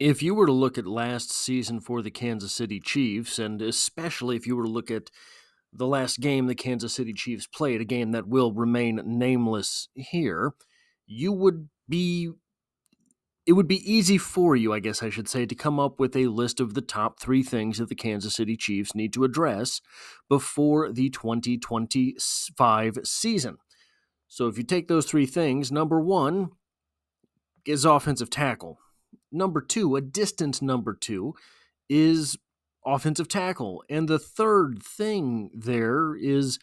If you were to look at last season for the Kansas City Chiefs, and especially if you were to look at the last game the Kansas City Chiefs played, a game that will remain nameless here, you would be it would be easy for you, I guess I should say, to come up with a list of the top 3 things that the Kansas City Chiefs need to address before the 2025 season. So if you take those 3 things, number 1 is offensive tackle. Number 2, a distant number 2, is offensive tackle. And the third thing there is,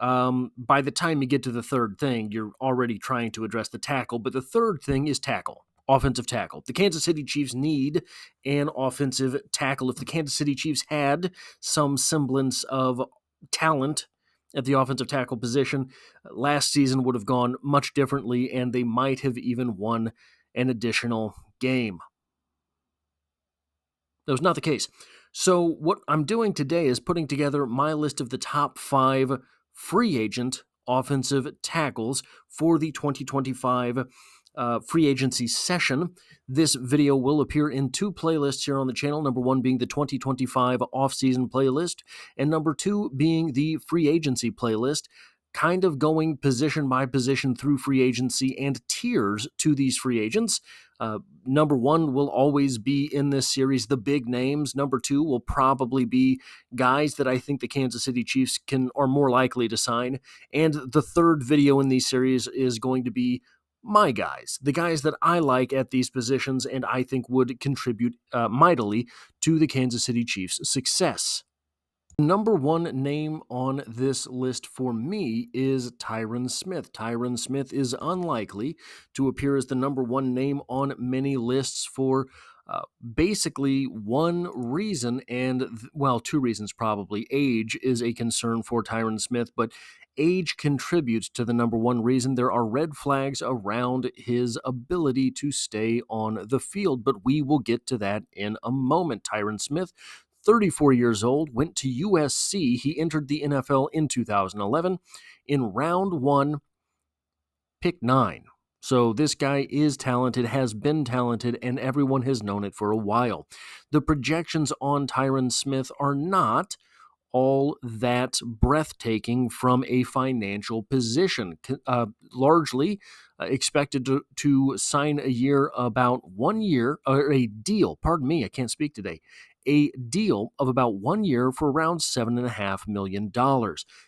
by the time you get to the third thing, you're already trying to address the tackle, but the third thing is tackle, offensive tackle. The Kansas City Chiefs need an offensive tackle. If the Kansas City Chiefs had some semblance of talent at the offensive tackle position, last season would have gone much differently, and they might have even won an additional game. That was not the case. So what I'm doing today is putting together my list of the top 5 free agent offensive tackles for the 2025 free agency session. This video will appear in 2 playlists here on the channel, number 1 being the 2025 offseason playlist, and number 2 being the free agency playlist, kind of going position by position through free agency and tiers to these free agents. Number 1 will always be in this series the big names. Number 2 will probably be guys that I think the Kansas City Chiefs are more likely to sign. And the third video in these series is going to be my guys, the guys that I like at these positions and I think would contribute mightily to the Kansas City Chiefs' success. Number 1 name on this list for me is Tyron Smith. Tyron Smith is unlikely to appear as the number 1 name on many lists for basically one reason, and, 2 reasons probably. Age is a concern for Tyron Smith, but age contributes to the number 1 reason. There are red flags around his ability to stay on the field, but we will get to that in a moment. Tyron Smith, 34 years old, went to USC. He entered the NFL in 2011 in round 1, pick 9. So this guy is talented, has been talented, and everyone has known it for a while. The projections on Tyron Smith are not all that breathtaking from a financial position. Largely expected to sign about 1 year, or a deal, pardon me, I can't speak today, a deal of about 1 year for around $7.5 million.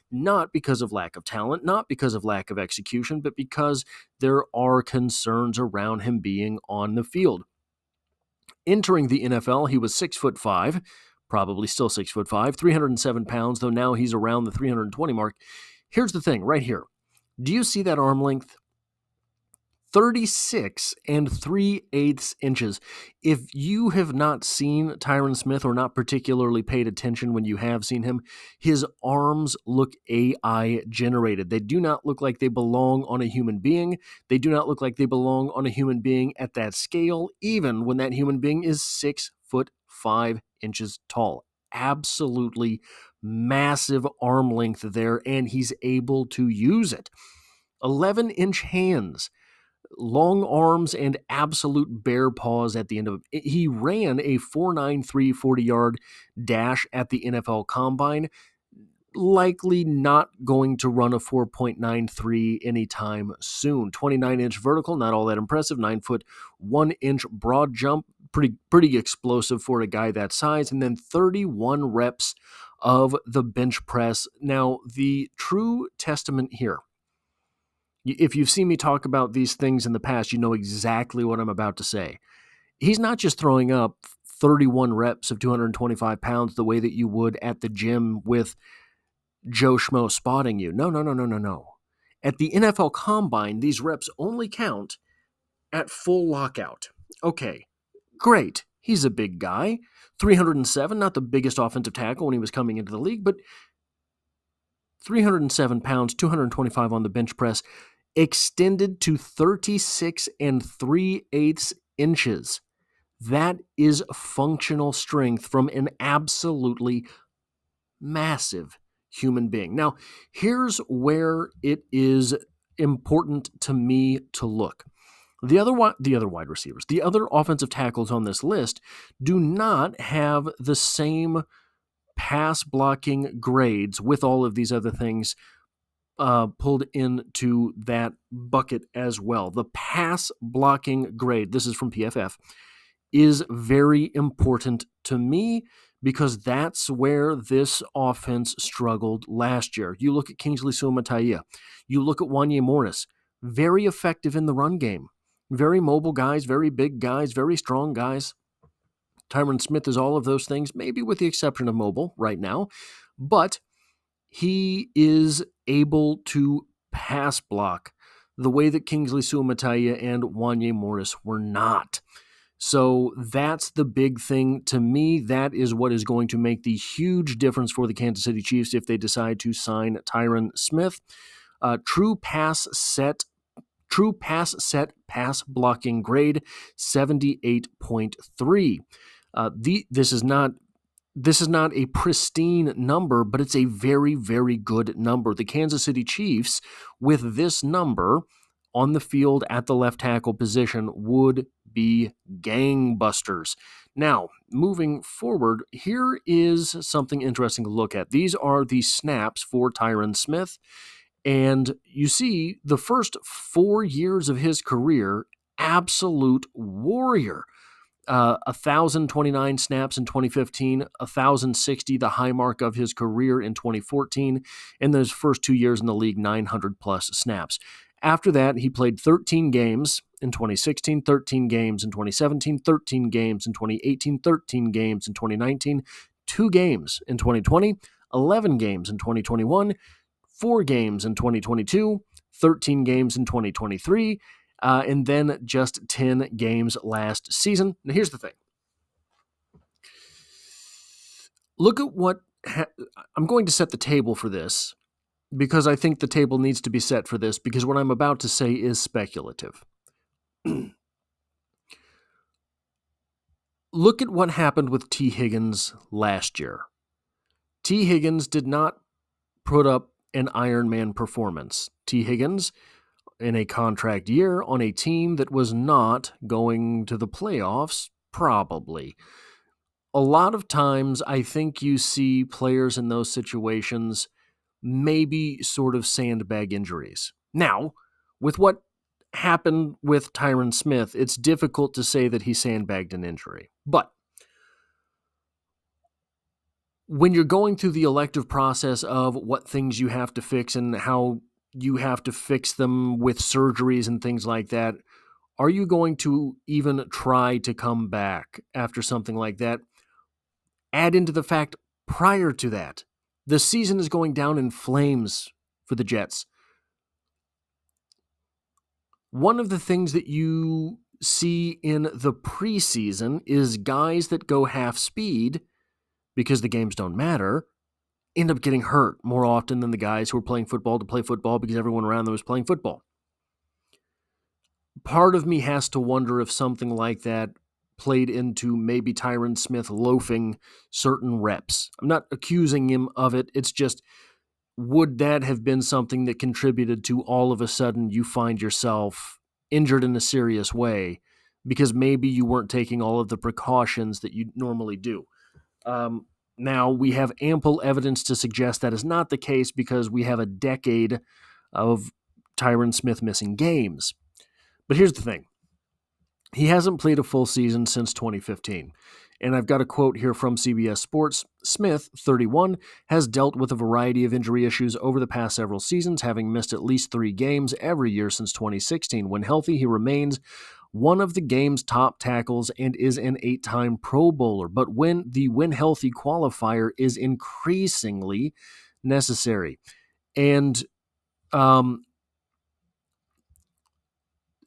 Not because of lack of talent, not because of lack of execution, but because there are concerns around him being on the field. Entering the NFL, he was 6'5", probably still 6'5", 307 pounds, though now he's around the 320 mark. Here's the thing right here. Do you see that arm length? 36 3/8 inches. If you have not seen Tyron Smith or not particularly paid attention when you have seen him, his arms look AI generated. They do not look like they belong on a human being. They do not look like they belong on a human being at that scale, even when that human being is 6'5" tall. Absolutely massive arm length there, and he's able to use it. 11-inch hands, long arms, and absolute bare paws at the end of it. He ran a 4.93 40-yard dash at the NFL Combine. Likely not going to run a 4.93 anytime soon. 29-inch vertical, not all that impressive. 9-foot 1-inch broad jump, pretty explosive for a guy that size. And then 31 reps of the bench press. Now, the true testament here, if you've seen me talk about these things in the past, you know exactly what I'm about to say. He's not just throwing up 31 reps of 225 pounds the way that you would at the gym with Joe Schmo spotting you. No. At the NFL Combine, these reps only count at full lockout. Okay, great. He's a big guy. 307, not the biggest offensive tackle when he was coming into the league, but 307 pounds, 225 on the bench press, extended to 36 3/8 inches. That is functional strength from an absolutely massive human being. Now, here's where it is important to me to look. The other wide receivers, the other offensive tackles on this list do not have the same pass blocking grades with all of these other things pulled into that bucket as well. The pass blocking grade, this is from PFF, is very important to me because that's where this offense struggled last year. You look at Kingsley Suamataia, you look at Wanya Morris, very effective in the run game. Very mobile guys, very big guys, very strong guys. Tyron Smith is all of those things, maybe with the exception of mobile right now, but he is able to pass block the way that Kingsley Suamataia and Wanya Morris were not. So that's the big thing to me. That is what is going to make the huge difference for the Kansas City Chiefs if they decide to sign Tyron Smith. True pass set pass blocking grade 78.3. This is not a pristine number, but it's a very, very good number. The Kansas City Chiefs, with this number on the field at the left tackle position, would be gangbusters. Now, moving forward, here is something interesting to look at. These are the snaps for Tyron Smith, and you see the first 4 years of his career, absolute warrior. 1,029 snaps in 2015, 1,060, the high mark of his career in 2014, and those first 2 years in the league, 900 plus snaps. After that, he played 13 games in 2016, 13 games in 2017, 13 games in 2018, 13 games in 2019, 2 games in 2020, 11 games in 2021, 4 games in 2022, 13 games in 2023, and then just 10 games last season. Now, here's the thing. Look at what I'm going to set the table for this because I think the table needs to be set for this because what I'm about to say is speculative. Look at what happened with T. Higgins last year. T. Higgins did not put up an Iron Man performance. T. Higgins, in a contract year on a team that was not going to the playoffs, probably. A lot of times, I think you see players in those situations maybe sort of sandbag injuries. Now, with what happened with Tyron Smith, it's difficult to say that he sandbagged an injury. But when you're going through the elective process of what things you have to fix and how you have to fix them with surgeries and things like that, are you going to even try to come back after something like that? Add into the fact, prior to that, the season is going down in flames for the Jets. One of the things that you see in the preseason is guys that go half speed because the games don't matter, end up getting hurt more often than the guys who are playing football to play football because everyone around them is playing football. Part of me has to wonder if something like that played into maybe Tyron Smith loafing certain reps. I'm not accusing him of it. It's just, would that have been something that contributed to all of a sudden you find yourself injured in a serious way because maybe you weren't taking all of the precautions that you normally do? Now, we have ample evidence to suggest that is not the case because we have a decade of Tyron Smith missing games. But here's the thing. He hasn't played a full season since 2015. And I've got a quote here from CBS Sports. Smith, 31, has dealt with a variety of injury issues over the past several seasons, having missed at least 3 games every year since 2016. When healthy, he remains one of the game's top tackles and is an 8-time Pro Bowler. But when healthy qualifier is increasingly necessary. And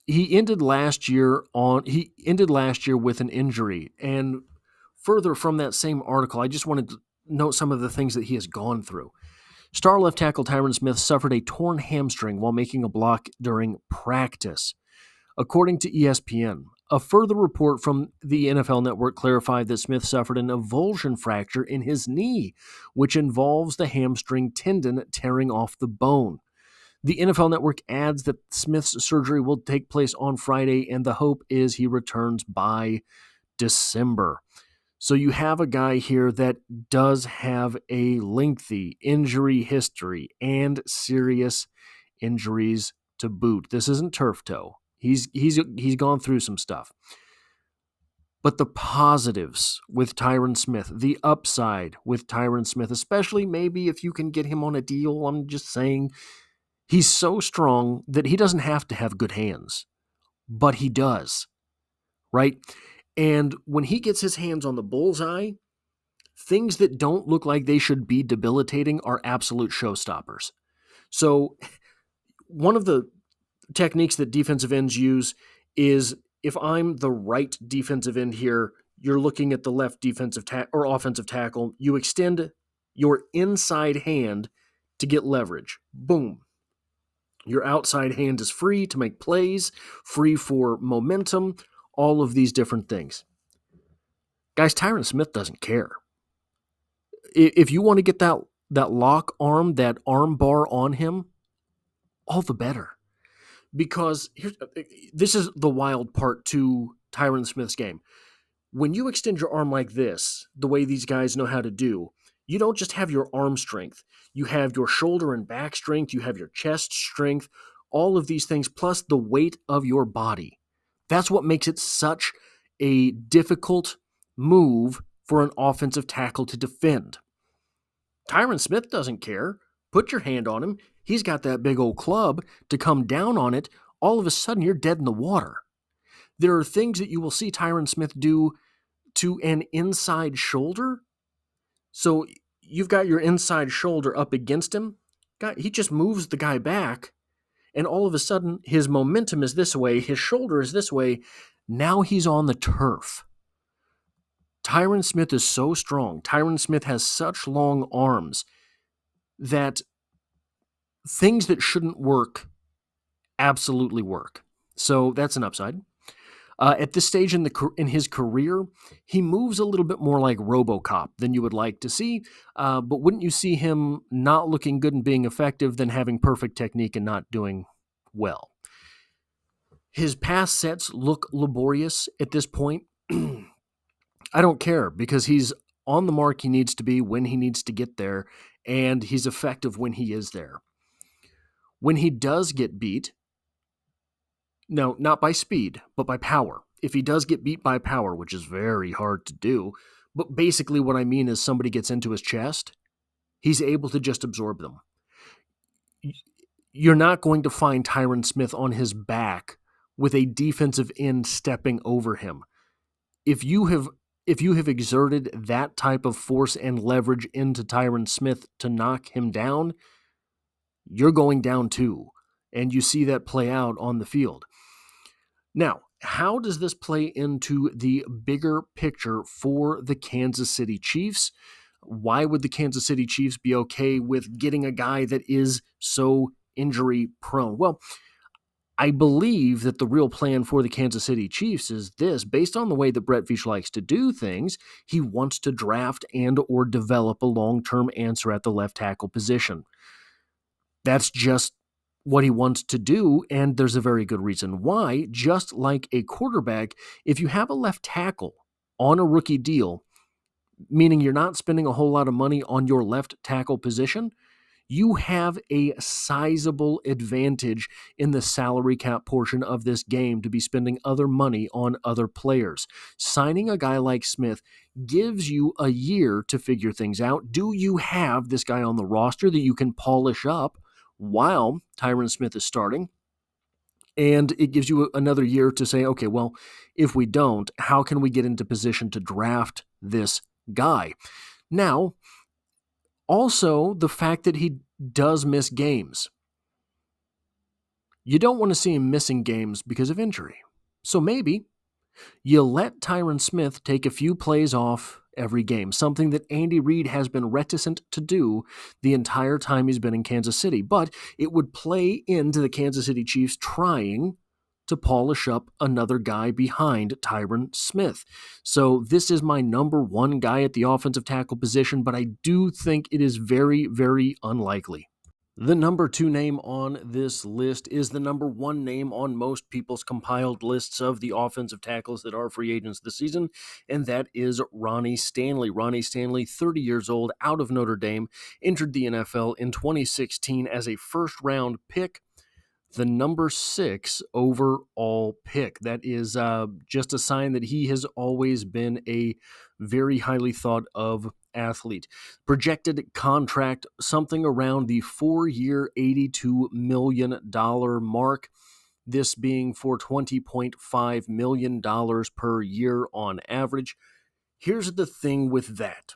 he ended last year with an injury. And further from that same article, I just wanted to note some of the things that he has gone through. Star left tackle Tyron Smith suffered a torn hamstring while making a block during practice. According to ESPN, a further report from the NFL Network clarified that Smith suffered an avulsion fracture in his knee, which involves the hamstring tendon tearing off the bone. The NFL Network adds that Smith's surgery will take place on Friday, and the hope is he returns by December. So you have a guy here that does have a lengthy injury history and serious injuries to boot. This isn't turf toe. He's gone through some stuff. But the positives with Tyron Smith, the upside with Tyron Smith, especially maybe if you can get him on a deal, I'm just saying, he's so strong that he doesn't have to have good hands, but he does, right? And when he gets his hands on the bullseye, things that don't look like they should be debilitating are absolute showstoppers. So one of the techniques that defensive ends use is, if I'm the right defensive end here, you're looking at the left defensive or offensive tackle, you extend your inside hand to get leverage. Boom. Your outside hand is free to make plays, free for momentum, all of these different things. Guys, Tyron Smith doesn't care. If you want to get that lock arm, that arm bar on him, all the better. Because this is the wild part to Tyron Smith's game. When you extend your arm like this, the way these guys know how to do, you don't just have your arm strength. You have your shoulder and back strength. You have your chest strength. All of these things, plus the weight of your body. That's what makes it such a difficult move for an offensive tackle to defend. Tyron Smith doesn't care. Put your hand on him. He's got that big old club to come down on it. All of a sudden, you're dead in the water. There are things that you will see Tyron Smith do to an inside shoulder. So you've got your inside shoulder up against him. He just moves the guy back, and all of a sudden, his momentum is this way. His shoulder is this way. Now he's on the turf. Tyron Smith is so strong. Tyron Smith has such long arms that things that shouldn't work absolutely work. So that's an upside. At this stage in his career, he moves a little bit more like RoboCop than you would like to see, but wouldn't you see him not looking good and being effective than having perfect technique and not doing well? His pass sets look laborious at this point. I don't care, because he's on the mark he needs to be when he needs to get there, and he's effective when he is there. When he does get beat, no, not by speed, but by power. If he does get beat by power, which is very hard to do, but basically what I mean is somebody gets into his chest, he's able to just absorb them. You're not going to find Tyron Smith on his back with a defensive end stepping over him. If you have exerted that type of force and leverage into Tyron Smith to knock him down, you're going down too. And you see that play out on the field. Now, how does this play into the bigger picture for the Kansas City Chiefs? Why would the Kansas City Chiefs be okay with getting a guy that is so injury prone? Well, I believe that the real plan for the Kansas City Chiefs is this. Based on the way that Brett Veach likes to do things, he wants to draft and or develop a long-term answer at the left tackle position. That's just what he wants to do, and there's a very good reason why. Just like a quarterback, if you have a left tackle on a rookie deal, meaning you're not spending a whole lot of money on your left tackle position, you have a sizable advantage in the salary cap portion of this game to be spending other money on other players. Signing a guy like Smith gives you a year to figure things out. Do you have this guy on the roster that you can polish up while Tyron Smith is starting? And it gives you another year to say, okay, well, if we don't, how can we get into position to draft this guy? Now, also, the fact that he does miss games. You don't want to see him missing games because of injury. So maybe you let Tyron Smith take a few plays off every game, something that Andy Reid has been reticent to do the entire time he's been in Kansas City. But it would play into the Kansas City Chiefs trying to polish up another guy behind Tyron Smith. So this is my number one guy at the offensive tackle position, but I do think it is very, very unlikely. The number 2 name on this list is the number 1 name on most people's compiled lists of the offensive tackles that are free agents this season, and that is Ronnie Stanley. Ronnie Stanley, 30 years old, out of Notre Dame, entered the NFL in 2016 as a first-round pick, the number 6 overall pick. That is just a sign that he has always been a very highly thought of athlete. Projected contract, something around the 4-year, $82 million mark. This being for $20.5 million per year on average. Here's the thing with that.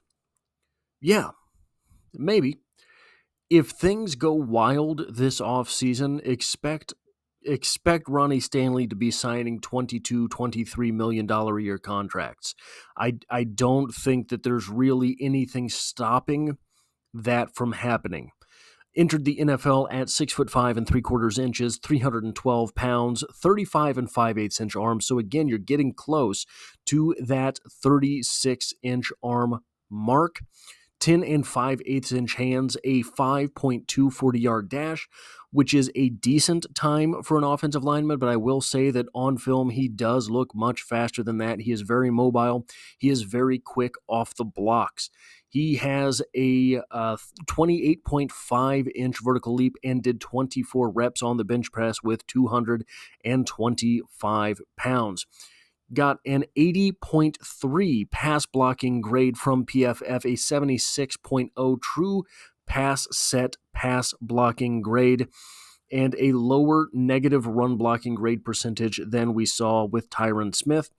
Yeah, maybe. If things go wild this offseason, expect Ronnie Stanley to be signing $22, $23 million a year contracts. I don't think that there's really anything stopping that from happening. Entered the NFL at 6'5" 3/4 inches, 312 pounds, 35 5/8 inch arms. So again, you're getting close to that 36-inch arm mark. 10 5/8 inch hands, a 5.2 40-yard dash, which is a decent time for an offensive lineman, but I will say that on film, he does look much faster than that. He is very mobile. He is very quick off the blocks. He has a 28.5-inch vertical leap and did 24 reps on the bench press with 225 pounds. Got an 80.3 pass blocking grade from PFF, a 76.0 true pass set pass blocking grade, and a lower negative run blocking grade percentage than we saw with Tyron Smith.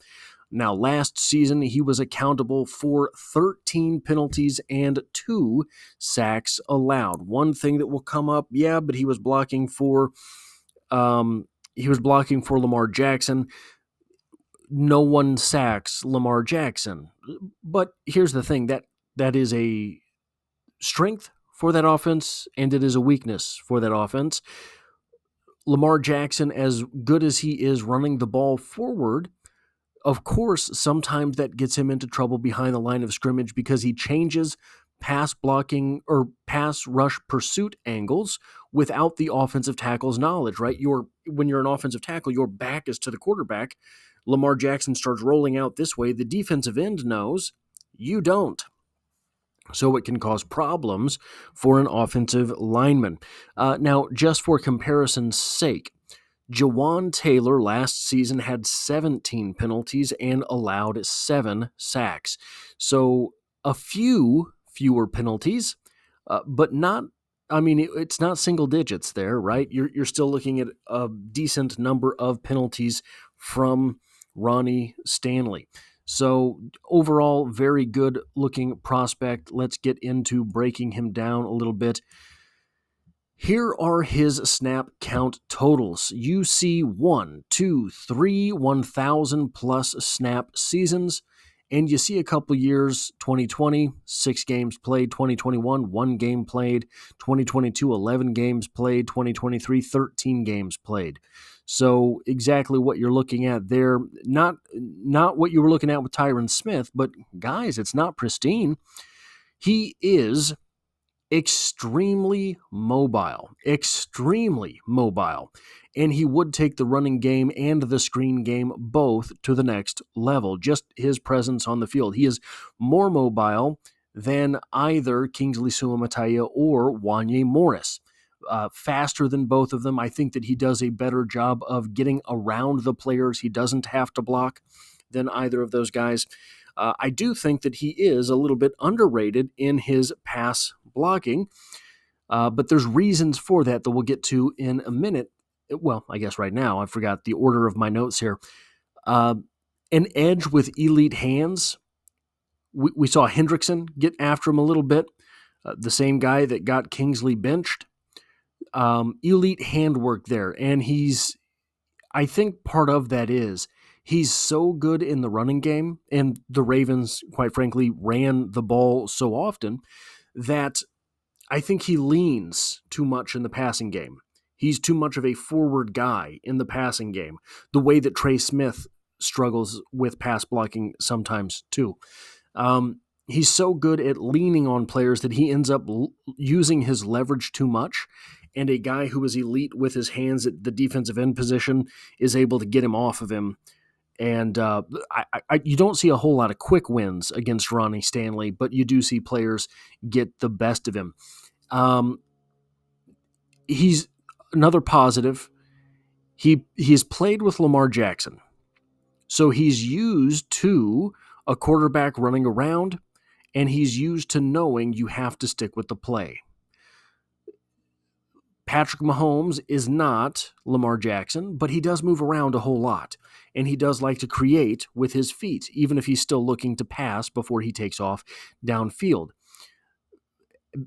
Now, last season, he was accountable for 13 penalties and 2 sacks allowed. One thing that will come up, but he was blocking for Lamar Jackson. No one sacks Lamar Jackson. But here's the thing, that is a strength for that offense, and it is a weakness for that offense. Lamar Jackson, as good as he is running the ball forward, of course, sometimes that gets him into trouble behind the line of scrimmage because he changes pass blocking or pass rush pursuit angles without the offensive tackle's knowledge, right? When you're an offensive tackle, your back is to the quarterback. Lamar Jackson starts rolling out this way. The defensive end knows, you don't. So it can cause problems for an offensive lineman. Now, just for comparison's sake, Jawan Taylor last season had 17 penalties and allowed 7 sacks. So a few fewer penalties, but not, it's not single digits there, right? You're still looking at a decent number of penalties from Ronnie Stanley. So overall, very good looking prospect. Let's get into breaking him down a little bit. Here are his snap count totals. You see 1, 2, 3, 1,000 plus snap seasons, and you see a couple years, 2020, 6 games played, 2021, 1 game played, 2022, 11 games played, 2023, 13 games played. So exactly what you're looking at there, not what you were looking at with Tyron Smith, but guys, it's not pristine. He is extremely mobile, and he would take the running game and the screen game both to the next level, just his presence on the field. He is more mobile than either Kingsley Suamataia or Wanya Morris. Faster than both of them. I think that he does a better job of getting around the players he doesn't have to block than either of those guys. I do think that he is a little bit underrated in his pass blocking, but there's reasons for that we'll get to in a minute. Well, I guess right now, I forgot the order of my notes here. An edge with elite hands. We saw Hendrickson get after him a little bit, the same guy that got Kingsley benched. Elite handwork there, and I think part of that is he's so good in the running game, and the Ravens, quite frankly, ran the ball so often that I think he leans too much in the passing game. He's too much of a forward guy in the passing game, the way that Trey Smith struggles with pass blocking sometimes too. he's so good at leaning on players that he ends up using his leverage too much. And a guy who is elite with his hands at the defensive end position is able to get him off of him. And you don't see a whole lot of quick wins against Ronnie Stanley, but you do see players get the best of him. He's another positive. He's played with Lamar Jackson. So he's used to a quarterback running around, and he's used to knowing you have to stick with the play. Patrick Mahomes is not Lamar Jackson, but he does move around a whole lot, and he does like to create with his feet, even if he's still looking to pass before he takes off downfield.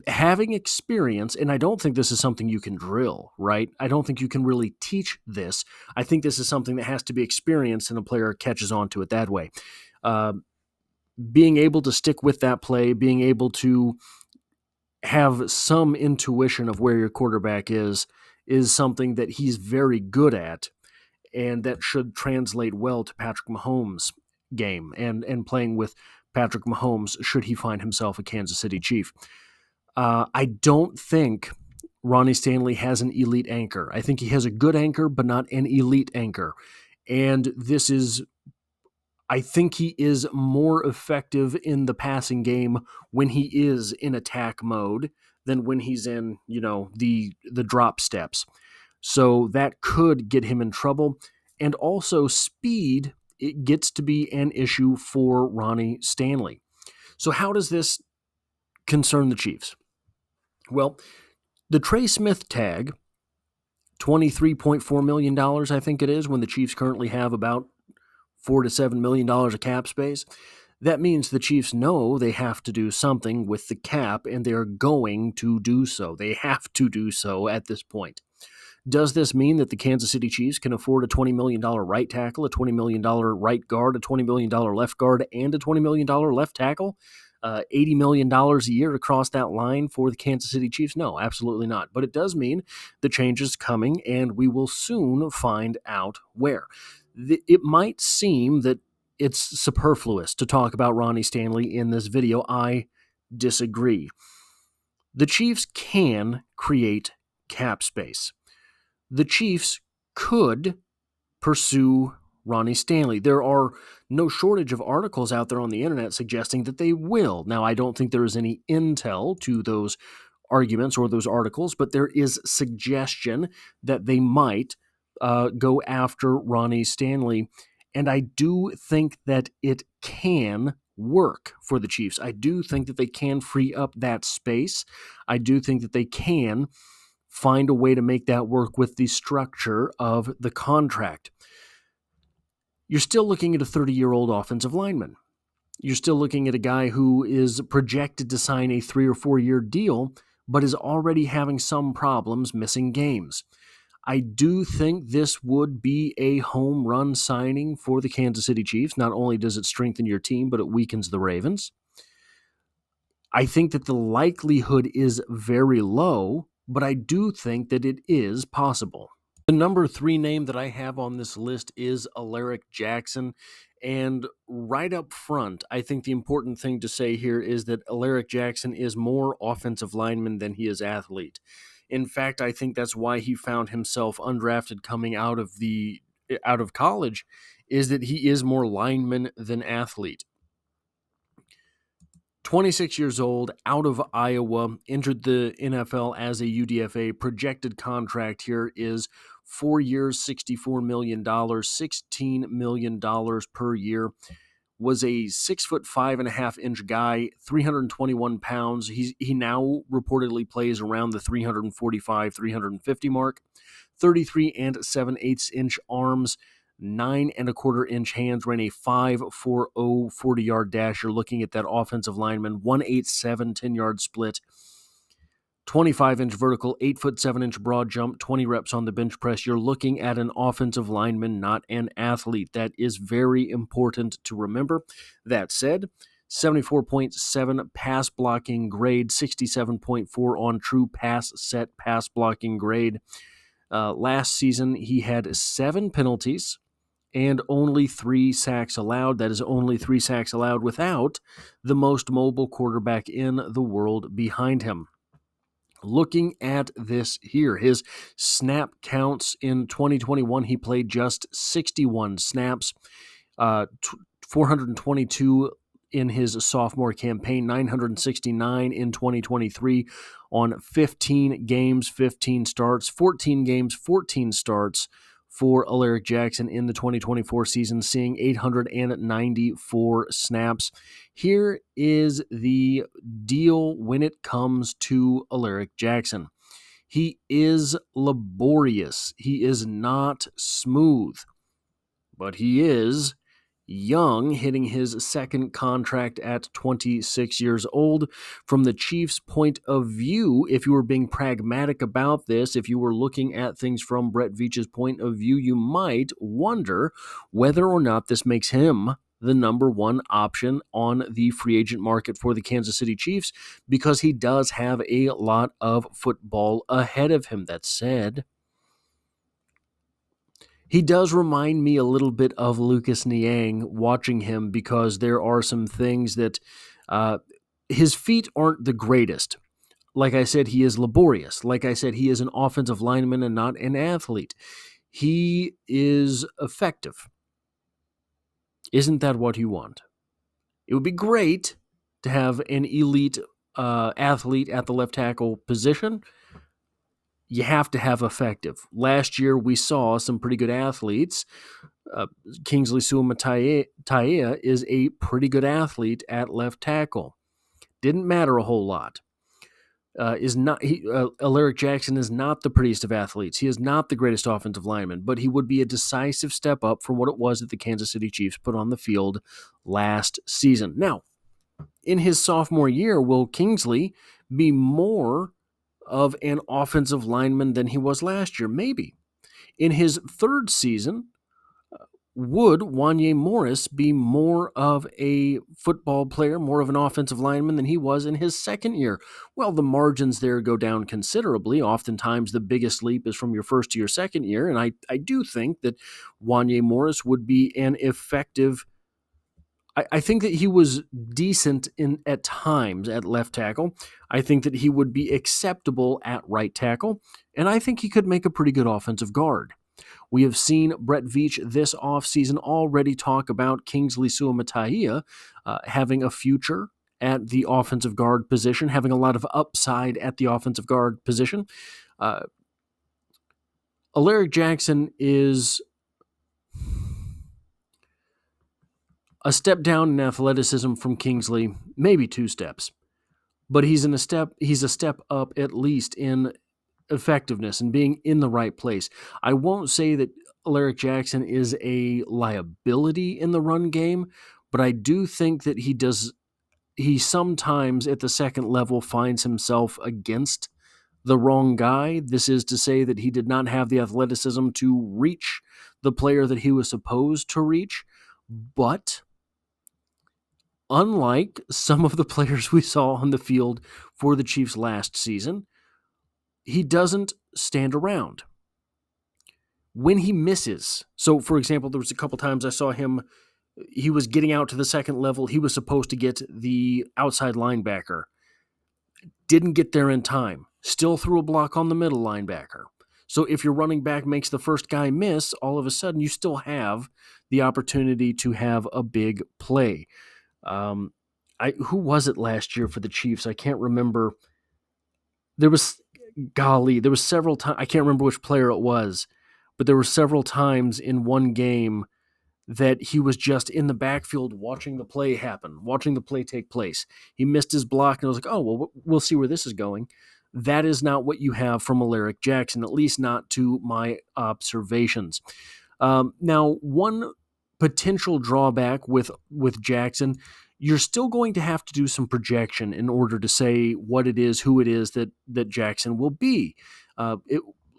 Having experience, and I don't think this is something you can drill, right? I don't think you can really teach this. I think this is something that has to be experienced, and a player catches on to it that way. Being able to stick with that play, being able to have some intuition of where your quarterback is something that he's very good at, and that should translate well to Patrick Mahomes' game and playing with Patrick Mahomes should he find himself a Kansas City Chief. I don't think Ronnie Stanley has an elite anchor. I think he has a good anchor, but not an elite anchor. And I think he is more effective in the passing game when he is in attack mode than when he's in, the drop steps. So that could get him in trouble. And also speed, it gets to be an issue for Ronnie Stanley. So how does this concern the Chiefs? Well, the Trey Smith tag, $23.4 million, I think it is, when the Chiefs currently have about $4 to $7 million of cap space. That means the Chiefs know they have to do something with the cap, and they're going to do so. They have to do so at this point. Does this mean that the Kansas City Chiefs can afford a $20 million right tackle, a $20 million right guard, a $20 million left guard, and a $20 million left tackle? $80 million a year across that line for the Kansas City Chiefs? No, absolutely not. But it does mean the change is coming, and we will soon find out where. It might seem that it's superfluous to talk about Ronnie Stanley in this video. I disagree. The Chiefs can create cap space. The Chiefs could pursue Ronnie Stanley. There are no shortage of articles out there on the internet suggesting that they will. Now, I don't think there is any intel to those arguments or those articles, but there is suggestion that they might go after Ronnie Stanley. And I do think that it can work for the Chiefs. I do think that they can free up that space. I do think that they can find a way to make that work with the structure of the contract. You're still looking at a 30-year-old offensive lineman. You're still looking at a guy who is projected to sign a 3 or 4 year deal, but is already having some problems missing games. I do think this would be a home run signing for the Kansas City Chiefs. Not only does it strengthen your team, but it weakens the Ravens. I think that the likelihood is very low, but I do think that it is possible. The number 3 name that I have on this list is Aleric Jackson. And right up front, I think the important thing to say here is that Aleric Jackson is more offensive lineman than he is athlete. In fact, I think that's why he found himself undrafted coming out of college, is that he is more lineman than athlete. 26 years old, out of Iowa, entered the NFL as a UDFA. Projected contract here is 4 years, $64 million, $16 million per year. Was a 6'5.5" guy, 321 pounds. He now reportedly plays around the 345, 350 mark. 33 7/8" arms, 9 1/4" hands, ran a 5.40 40-yard dash. You're looking at that offensive lineman, 1.87 10-yard split, 25-inch vertical, 8'7" broad jump, 20 reps on the bench press. You're looking at an offensive lineman, not an athlete. That is very important to remember. That said, 74.7 pass blocking grade, 67.4 on true pass set pass blocking grade. Last season, he had 7 penalties and only 3 sacks allowed. That is only 3 sacks allowed without the most mobile quarterback in the world behind him. Looking at this here, his snap counts in 2021, he played just 61 snaps, 422 in his sophomore campaign, 969 in 2023 on 15 games, 15 starts, 14 games, 14 starts for Aleric Jackson in the 2024 season, seeing 894 snaps. Here is the deal when it comes to Aleric Jackson. He is laborious. He is not smooth, but he is young, hitting his second contract at 26 years old. From the Chiefs' point of view, if you were being pragmatic about this, if you were looking at things from Brett Veach's point of view, you might wonder whether or not this makes him the number one option on the free agent market for the Kansas City Chiefs, because he does have a lot of football ahead of him. That said, he does remind me a little bit of Lucas Niang watching him, because there are some things that his feet aren't the greatest. Like I said, he is laborious. Like I said, he is an offensive lineman and not an athlete. He is effective. Isn't that what you want? It would be great to have an elite athlete at the left tackle position. You have to have effective. Last year, we saw some pretty good athletes. Kingsley Suamataia is a pretty good athlete at left tackle. Didn't matter a whole lot. Aleric Jackson is not the prettiest of athletes. He is not the greatest offensive lineman, but he would be a decisive step up from what it was that the Kansas City Chiefs put on the field last season. Now, in his sophomore year, will Kingsley be more of an offensive lineman than he was last year? Maybe. In his third season, would Wanya Morris be more of a football player, more of an offensive lineman than he was in his second year? Well, the margins there go down considerably. Oftentimes, the biggest leap is from your first to your second year, and I do think that Wanya Morris would be an effective. I think that he was decent at times at left tackle. I think that he would be acceptable at right tackle, and I think he could make a pretty good offensive guard. We have seen Brett Veach this offseason already talk about Kingsley Suamataia having a future at the offensive guard position, having a lot of upside at the offensive guard position. Aleric Jackson is a step down in athleticism from Kingsley, maybe 2 steps, but he's a step up at least in effectiveness and being in the right place. I won't say that Aleric Jackson is a liability in the run game, but I do think that he sometimes at the second level finds himself against the wrong guy. This is to say that he did not have the athleticism to reach the player that he was supposed to reach, but unlike some of the players we saw on the field for the Chiefs last season, he doesn't stand around. When he misses, so for example, there was a couple times I saw him, he was getting out to the second level, he was supposed to get the outside linebacker, didn't get there in time, still threw a block on the middle linebacker. So if your running back makes the first guy miss, all of a sudden you still have the opportunity to have a big play. Who was it last year for the Chiefs? I can't remember. There was several times, I can't remember which player it was, but there were several times in one game that he was just in the backfield watching the play happen, watching the play take place. He missed his block, and I was like, oh, well, we'll see where this is going. That is not what you have from Aleric Jackson, at least not to my observations. Now, one potential drawback with Jackson, you're still going to have to do some projection in order to say what it is, who it is that Jackson will be.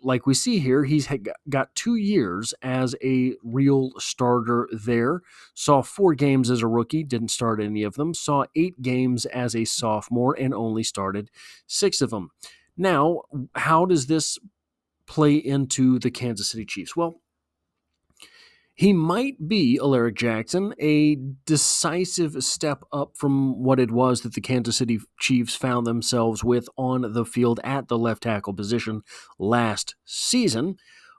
Like we see here, he's got 2 years as a real starter there. Saw 4 games as a rookie, didn't start any of them. Saw 8 games as a sophomore and only started 6 of them. Now, how does this play into the Kansas City Chiefs? Well, He might be, Aleric Jackson, a decisive step up from what it was that the Kansas City Chiefs found themselves with on the field at the left tackle position last season,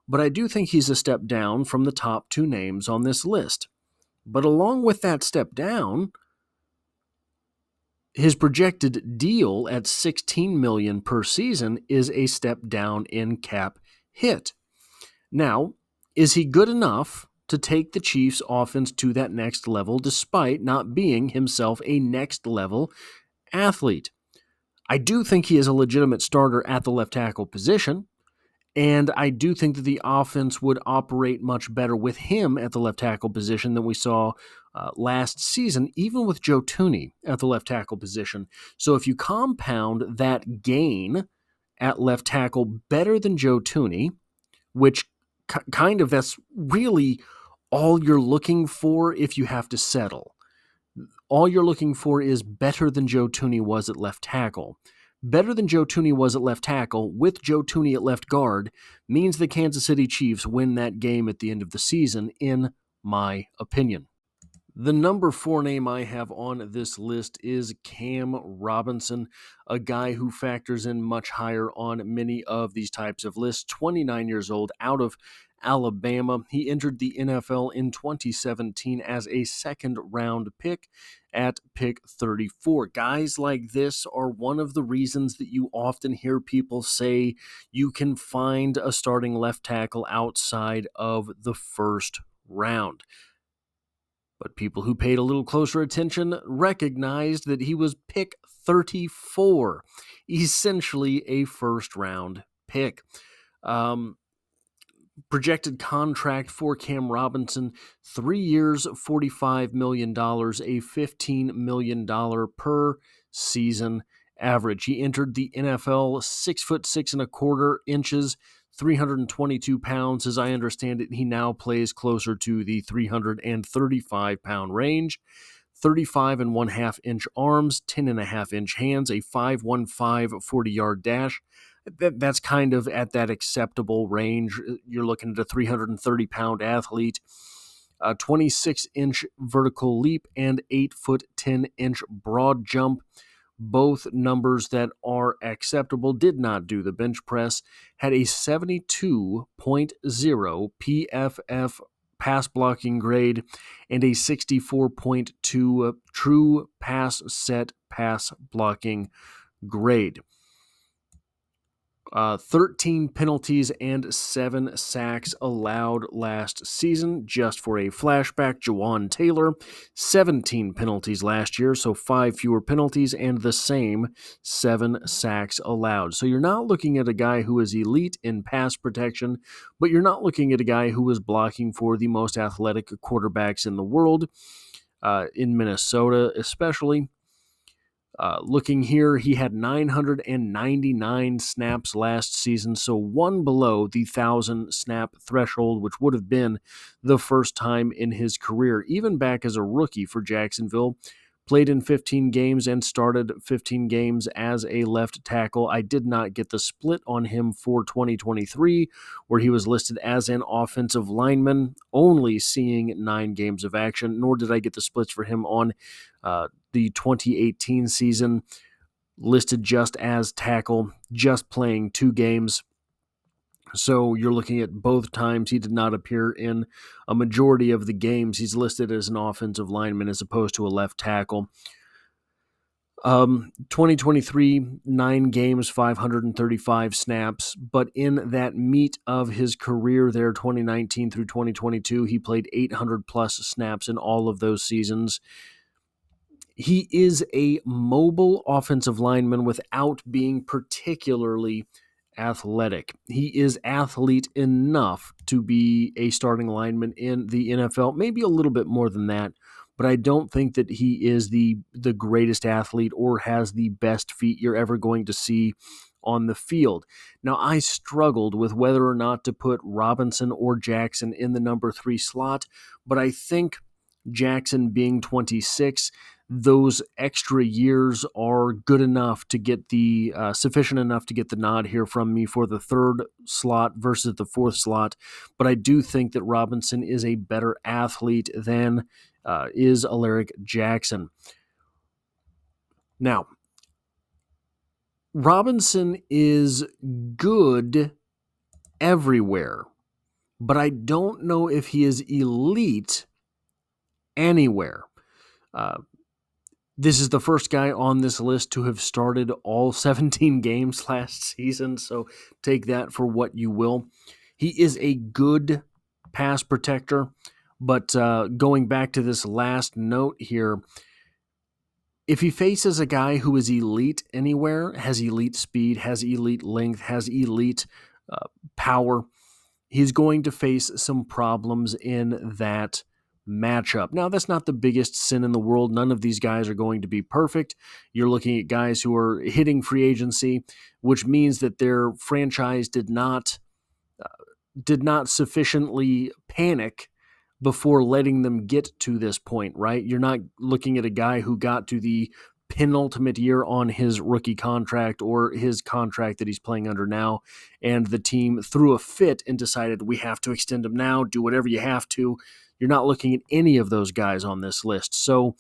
but I do think he's a step down from the top two names on this list. But along with that step down, his projected deal at $16 million per season is a step down in cap hit. Now, is he good enough to take the Chiefs' offense to that next level despite not being himself a next-level athlete? I do think he is a legitimate starter at the left tackle position, and I do think that the offense would operate much better with him at the left tackle position than we saw last season, even with Joe Thuney at the left tackle position. So if you compound that gain at left tackle better than Joe Thuney, which kind of that's really all you're looking for if you have to settle. All you're looking for is better than Joe Thuney was at left tackle. Better than Joe Thuney was at left tackle with Joe Thuney at left guard means the Kansas City Chiefs win that game at the end of the season, in my opinion. The number 4 name I have on this list is Cam Robinson, a guy who factors in much higher on many of these types of lists. 29 years old, out of Alabama. He entered the NFL in 2017 as a second-round pick at pick 34. Guys like this are one of the reasons that you often hear people say you can find a starting left tackle outside of the first round. But people who paid a little closer attention recognized that he was pick 34, essentially a first-round pick. Projected contract for Cam Robinson, 3 years, $45 million, a $15 million per season average. He entered the NFL 6'6.25" 322 pounds. As I understand it, he now plays closer to the 335-pound range. 35 and 1/2 inch arms, 10 and a half inch hands, a 5.15 40-yard dash. That's kind of at that acceptable range. You're looking at a 330-pound athlete, a 26-inch vertical leap, and 8'10" broad jump. Both numbers that are acceptable. Did not do the bench press. Had a 72.0 PFF pass blocking grade and a 64.2 true pass set pass blocking grade. 13 penalties and 7 sacks allowed last season. Just for a flashback, Jawan Taylor, 17 penalties last year, so 5 fewer penalties and the same 7 sacks allowed. So you're not looking at a guy who is elite in pass protection, but you're not looking at a guy who is blocking for the most athletic quarterbacks in the world, in Minnesota especially. Looking here, he had 999 snaps last season, so one below the 1,000 snap threshold, which would have been the first time in his career. Even back as a rookie for Jacksonville, played in 15 games and started 15 games as a left tackle. I did not get the split on him for 2023, where he was listed as an offensive lineman, only seeing 9 games of action, nor did I get the splits for him on the 2018 season, listed just as tackle, just playing 2 games. So you're looking at both times he did not appear in a majority of the games. He's listed as an offensive lineman as opposed to a left tackle. 2023, 9 games, 535 snaps, but in that meat of his career there, 2019 through 2022, he played 800 plus snaps in all of those seasons. He is a mobile offensive lineman without being particularly athletic. He is athlete enough to be a starting lineman in the NFL, maybe a little bit more than that, but I don't think that he is the greatest athlete or has the best feet you're ever going to see on the field. Now, I struggled with whether or not to put Robinson or Jackson in the number 3 slot, but I think Jackson being 26, those extra years are good enough to get sufficient enough to get the nod here from me for the third slot versus the fourth slot. But I do think that Robinson is a better athlete than is Aleric Jackson. Now, Robinson is good everywhere, but I don't know if he is elite anywhere. This is the first guy on this list to have started all 17 games last season, so take that for what you will. He is a good pass protector, but going back to this last note here, if he faces a guy who is elite anywhere, has elite speed, has elite length, has elite power, he's going to face some problems in that matchup. Now, that's not the biggest sin in the world. None of these guys are going to be perfect. You're looking at guys who are hitting free agency, which means that their franchise did not sufficiently panic before letting them get to this point, right? You're not looking at a guy who got to the penultimate year on his rookie contract or his contract that he's playing under now, and the team threw a fit and decided we have to extend him now, do whatever you have to. You're not looking at any of those guys on this list. So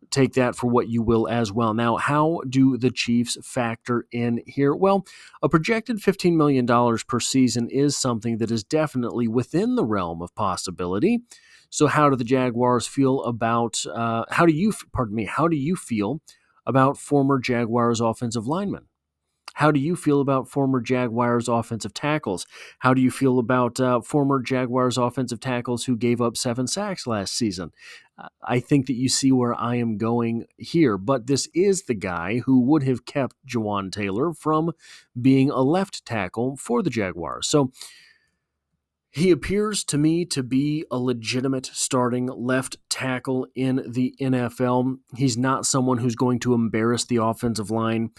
take that for what you will as well. Now, how do the Chiefs factor in here? Well, a projected $15 million per season is something that is definitely within the realm of possibility. So how do the Jaguars feel about, how do you feel about former Jaguars offensive linemen? How do you feel about former Jaguars offensive tackles? How do you feel about former Jaguars offensive tackles who gave up 7 sacks last season? I think that you see where I am going here, but this is the guy who would have kept Jawaan Taylor from being a left tackle for the Jaguars. So he appears to me to be a legitimate starting left tackle in the NFL. He's not someone who's going to embarrass the offensive line.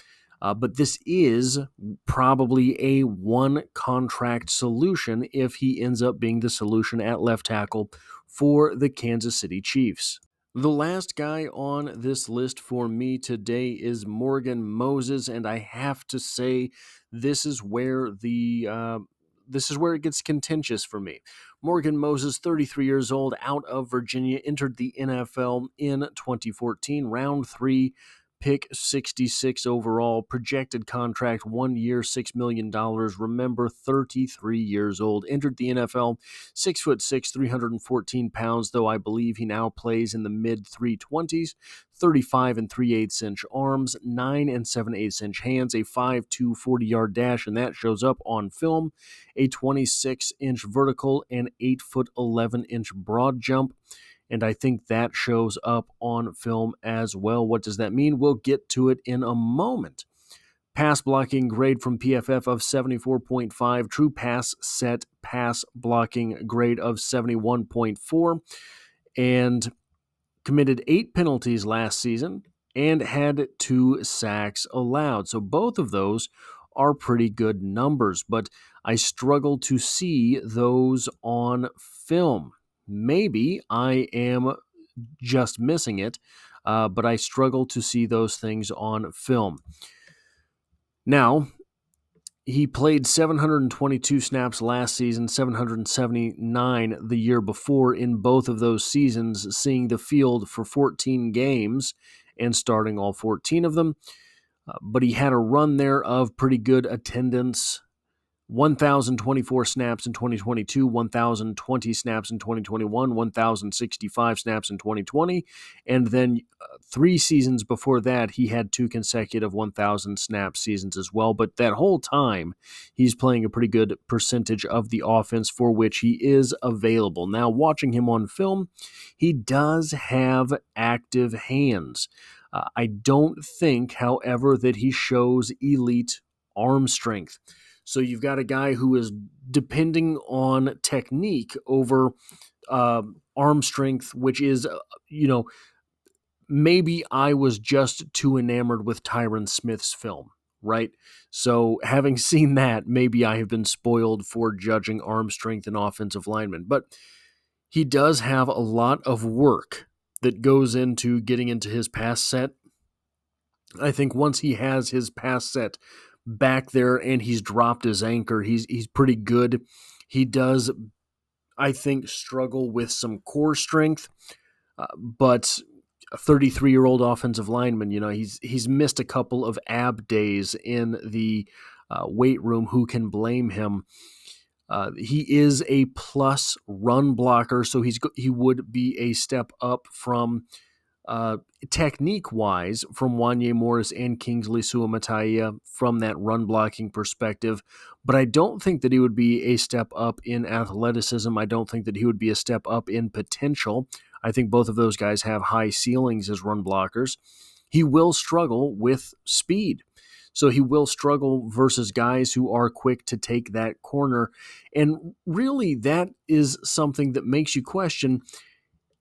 But this is probably a one-contract solution if he ends up being the solution at left tackle for the Kansas City Chiefs. The last guy on this list for me today is Morgan Moses, and I have to say this is where it gets contentious for me. Morgan Moses, 33 years old, out of Virginia, entered the NFL in 2014, round 3, pick 66 overall, projected contract 1 year, $6 million. Remember, 33 years old, entered the NFL, 6'6", 314 pounds, though I believe he now plays in the mid 320s, 35 3/8 inch arms, 9 7/8 inch hands, a 5'2", 40-yard dash, and that shows up on film, a 26-inch vertical, and 8'11" broad jump. And I think that shows up on film as well. What does that mean? We'll get to it in a moment. Pass blocking grade from PFF of 74.5, true pass set pass blocking grade of 71.4, and committed 8 penalties last season and had 2 sacks allowed. So both of those are pretty good numbers, but I struggle to see those on film. Maybe I am just missing it, but I struggle to see those things on film. Now, he played 722 snaps last season, 779 the year before in both of those seasons, seeing the field for 14 games and starting all 14 of them. But he had a run there of pretty good attendance. 1,024 snaps in 2022, 1,020 snaps in 2021, 1,065 snaps in 2020, and then 3 seasons before that, he had 2 consecutive 1,000 snap seasons as well. But that whole time, he's playing a pretty good percentage of the offense for which he is available. Now, watching him on film, he does have active hands. I don't think, however, that he shows elite arm strength. So you've got a guy who is depending on technique over arm strength, which is, maybe I was just too enamored with Tyron Smith's film, right? So having seen that, maybe I have been spoiled for judging arm strength and offensive linemen. But he does have a lot of work that goes into getting into his pass set. I think once he has his pass set back there and he's dropped his anchor, he's pretty good. He does, I think, struggle with some core strength, but a 33-year-old offensive lineman, he's missed a couple of ab days in the weight room. Who can blame him? He is a plus run blocker, so he would be a step up from technique-wise from Wanya Morris and Kingsley Suamataia from that run-blocking perspective, but I don't think that he would be a step up in athleticism. I don't think that he would be a step up in potential. I think both of those guys have high ceilings as run blockers. He will struggle with speed. So he will struggle versus guys who are quick to take that corner. And really, that is something that makes you question,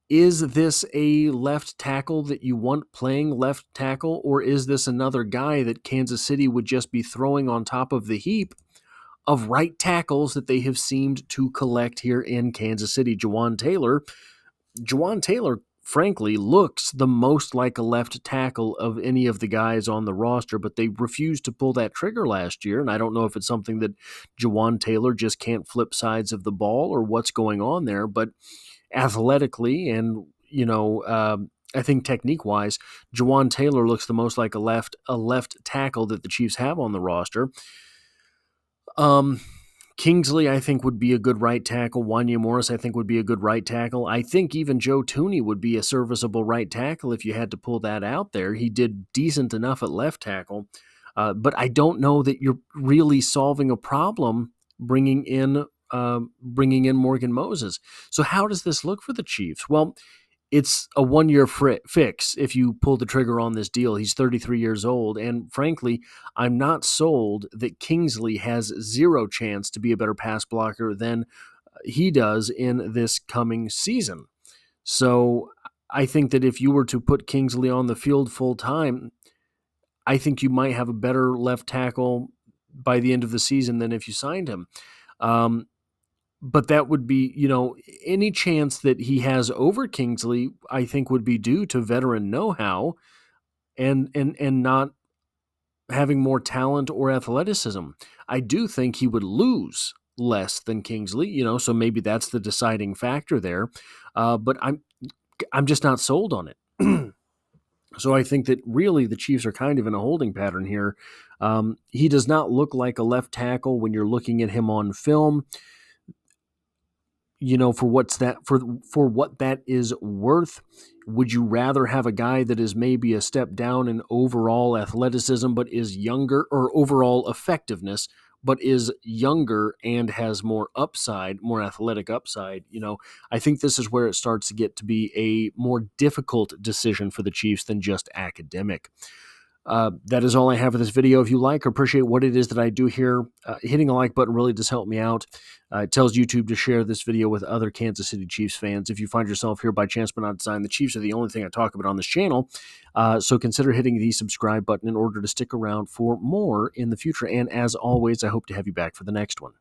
is this a left tackle that you want playing left tackle, or is this another guy that Kansas City would just be throwing on top of the heap of right tackles that they have seemed to collect here in Kansas City? Jawaan Taylor, frankly, looks the most like a left tackle of any of the guys on the roster, but they refused to pull that trigger last year, and I don't know if it's something that Jawaan Taylor just can't flip sides of the ball or what's going on there, but athletically and, I think technique-wise, Jawaan Taylor looks the most like a left tackle that the Chiefs have on the roster. Kingsley, I think, would be a good right tackle. Wanya Morris, I think, would be a good right tackle. I think even Joe Thuney would be a serviceable right tackle if you had to pull that out there. He did decent enough at left tackle, but I don't know that you're really solving a problem bringing in Morgan Moses. So how does this look for the Chiefs? Well, it's a one-year fix if you pull the trigger on this deal. He's 33 years old, and frankly, I'm not sold that Kingsley has zero chance to be a better pass blocker than he does in this coming season. So I think that if you were to put Kingsley on the field full-time, I think you might have a better left tackle by the end of the season than if you signed him. But that would be, any chance that he has over Kingsley, I think would be due to veteran know-how and not having more talent or athleticism. I do think he would lose less than Kingsley, so maybe that's the deciding factor there. But I'm just not sold on it. So I think that really the Chiefs are kind of in a holding pattern here. He does not look like a left tackle when you're looking at him on film. For what that is worth, would you rather have a guy that is maybe a step down in overall athleticism but is younger, or overall effectiveness but is younger and has more upside, more athletic upside? I think this is where it starts to get to be a more difficult decision for the Chiefs than just academic. That is all I have for this video. If you like or appreciate what it is that I do here, hitting a like button really does help me out. It tells YouTube to share this video with other Kansas City Chiefs fans. If you find yourself here by chance but not design, the Chiefs are the only thing I talk about on this channel. So consider hitting the subscribe button in order to stick around for more in the future. And as always, I hope to have you back for the next one.